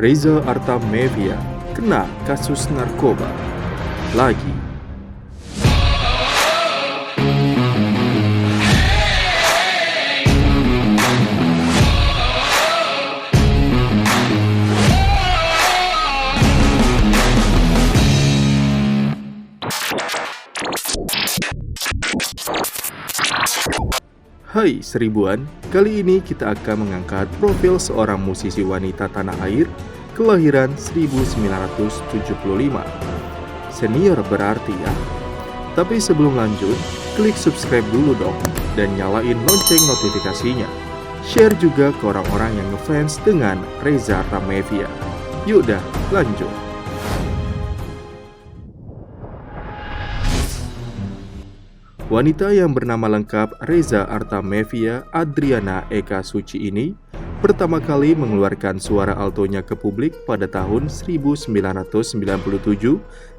Reza Artamevia kena kasus narkoba lagi. Hai seribuan, kali ini kita akan mengangkat profil seorang musisi wanita tanah air kelahiran 1975. Senior berarti ya. Tapi sebelum lanjut, klik subscribe dulu dong dan nyalain lonceng notifikasinya. Share juga ke orang-orang yang ngefans dengan Reza Artamevia. Yuk dah, lanjut. Wanita yang bernama lengkap Reza Artamevia Adriana Eka Suci ini pertama kali mengeluarkan suara altonya ke publik pada tahun 1997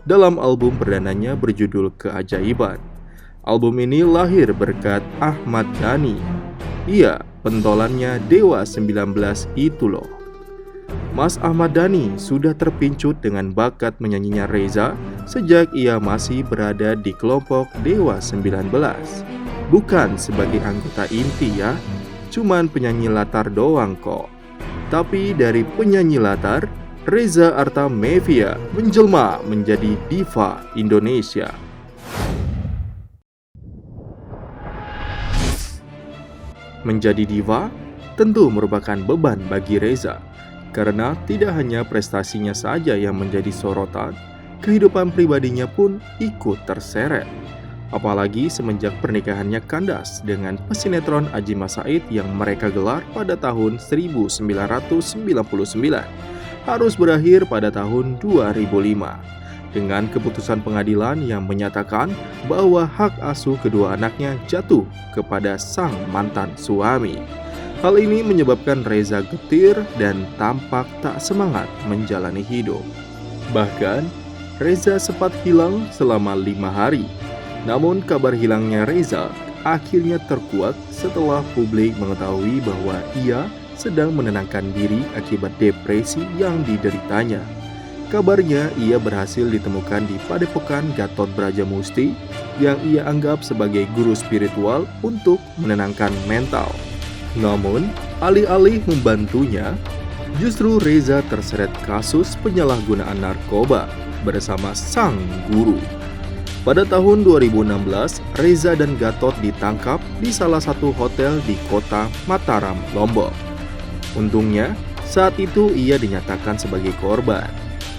dalam album perdananya berjudul Keajaiban. Album ini lahir berkat Ahmad Dhani. Iya, pentolannya Dewa 19 itu loh. Mas Ahmad Dhani sudah terpincut dengan bakat menyanyinya Reza sejak ia masih berada di kelompok Dewa 19. Bukan sebagai anggota inti ya, cuman penyanyi latar doang kok. Tapi dari penyanyi latar, Reza Artamevia menjelma menjadi diva Indonesia. Menjadi diva tentu merupakan beban bagi Reza. Karena tidak hanya prestasinya saja yang menjadi sorotan, kehidupan pribadinya pun ikut terseret. Apalagi semenjak pernikahannya kandas dengan pesinetron Ajima Said yang mereka gelar pada tahun 1999, harus berakhir pada tahun 2005. Dengan keputusan pengadilan yang menyatakan bahwa hak asuh kedua anaknya jatuh kepada sang mantan suami. Hal ini menyebabkan Reza getir dan tampak tak semangat menjalani hidup. Bahkan, Reza sempat hilang selama 5 hari. Namun kabar hilangnya Reza akhirnya terkuak setelah publik mengetahui bahwa ia sedang menenangkan diri akibat depresi yang dideritanya. Kabarnya ia berhasil ditemukan di Padepokan Gatot Brajamusti yang ia anggap sebagai guru spiritual untuk menenangkan mental. Namun, alih-alih membantunya, justru Reza terseret kasus penyalahgunaan narkoba bersama sang guru. Pada tahun 2016, Reza dan Gatot ditangkap di salah satu hotel di kota Mataram, Lombok. Untungnya, saat itu ia dinyatakan sebagai korban,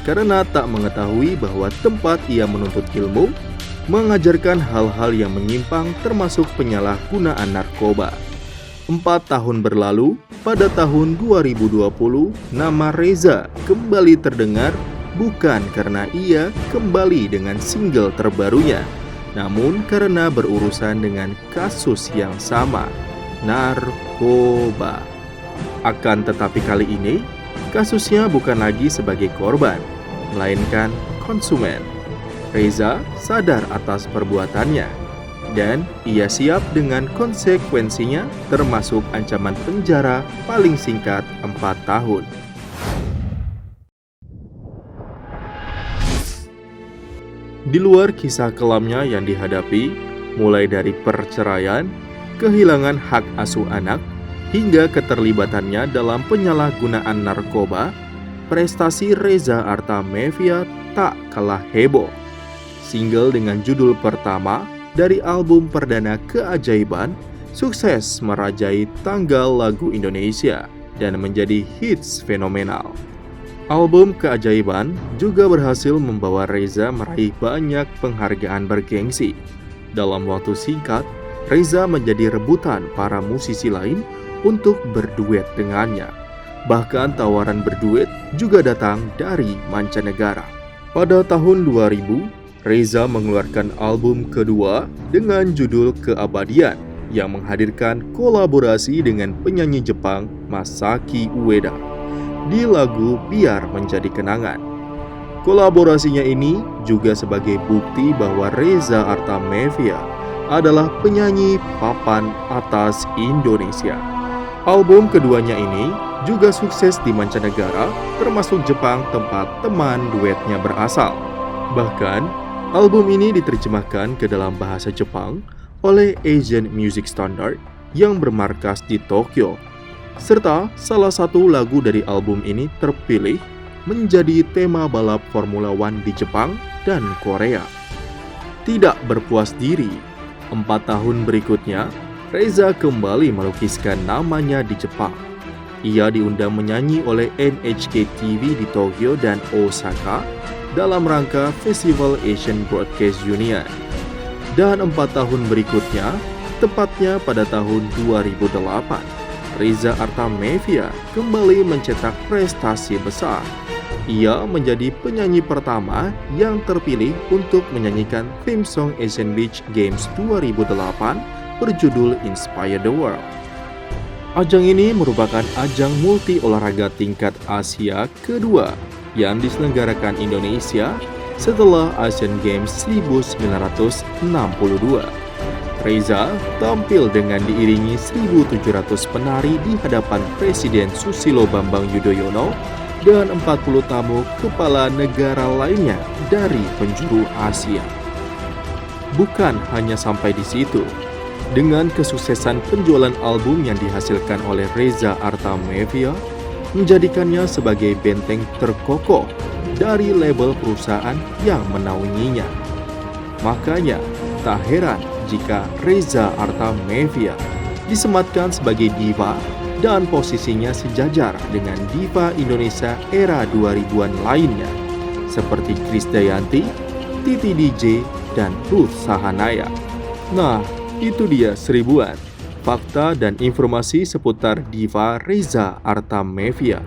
karena tak mengetahui bahwa tempat ia menuntut ilmu mengajarkan hal-hal yang menyimpang termasuk penyalahgunaan narkoba. 4 tahun berlalu, pada tahun 2020, nama Reza kembali terdengar bukan karena ia kembali dengan single terbarunya, namun karena berurusan dengan kasus yang sama, narkoba. Akan tetapi kali ini, kasusnya bukan lagi sebagai korban, melainkan konsumen. Reza sadar atas perbuatannya, dan ia siap dengan konsekuensinya termasuk ancaman penjara paling singkat 4 tahun. Di luar kisah kelamnya yang dihadapi, mulai dari perceraian, kehilangan hak asuh anak, hingga keterlibatannya dalam penyalahgunaan narkoba, prestasi Reza Artamevia tak kalah heboh. Single dengan judul pertama dari album perdana Keajaiban sukses merajai tanggal lagu Indonesia dan menjadi hits fenomenal. Album Keajaiban juga berhasil membawa Reza meraih banyak penghargaan bergengsi. Dalam waktu singkat, Reza menjadi rebutan para musisi lain untuk berduet dengannya. Bahkan tawaran berduet juga datang dari mancanegara. Pada tahun 2000, Reza mengeluarkan album kedua dengan judul Keabadian yang menghadirkan kolaborasi dengan penyanyi Jepang Masaki Ueda di lagu Biar Menjadi Kenangan. Kolaborasinya ini juga sebagai bukti bahwa Reza Artamevia adalah penyanyi papan atas Indonesia. Album keduanya ini juga sukses di mancanegara, termasuk Jepang tempat teman duetnya berasal. Bahkan, album ini diterjemahkan ke dalam bahasa Jepang oleh Asian Music Standard yang bermarkas di Tokyo. Serta salah satu lagu dari album ini terpilih menjadi tema balap Formula One di Jepang dan Korea. Tidak berpuas diri, 4 tahun berikutnya, Reza kembali melukiskan namanya di Jepang. Ia diundang menyanyi oleh NHK TV di Tokyo dan Osaka dalam rangka Festival Asian Broadcast Union. Dan 4 tahun berikutnya, tepatnya pada tahun 2008, Reza Artamevia kembali mencetak prestasi besar. Ia menjadi penyanyi pertama yang terpilih untuk menyanyikan theme song Asian Beach Games 2008 berjudul Inspire the World. Ajang ini merupakan ajang multi olahraga tingkat Asia kedua yang diselenggarakan Indonesia setelah Asian Games 1962. Reza tampil dengan diiringi 1.700 penari di hadapan Presiden Susilo Bambang Yudhoyono dan 40 tamu kepala negara lainnya dari penjuru Asia. Bukan hanya sampai di situ, dengan kesuksesan penjualan album yang dihasilkan oleh Reza Artamevia, menjadikannya sebagai benteng terkokoh dari label perusahaan yang menaunginya. Makanya, tak heran jika Reza Artamevia disematkan sebagai diva dan posisinya sejajar dengan diva Indonesia era 2000-an lainnya, seperti Krisdayanti, Titi DJ, dan Ruth Sahanaya. Nah, itu dia seribuan fakta dan informasi seputar diva Reza Artamevia.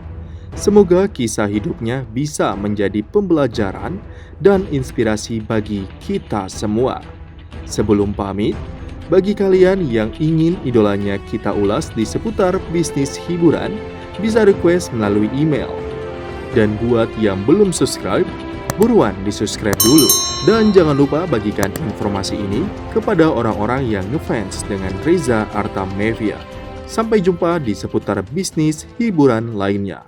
Semoga kisah hidupnya bisa menjadi pembelajaran dan inspirasi bagi kita semua. Sebelum pamit, bagi kalian yang ingin idolanya kita ulas di seputar bisnis hiburan, bisa request melalui email. Dan buat yang belum subscribe, buruan di-subscribe dulu. Dan jangan lupa bagikan informasi ini kepada orang-orang yang ngefans dengan Reza Artamevia. Sampai jumpa di seputar bisnis hiburan lainnya.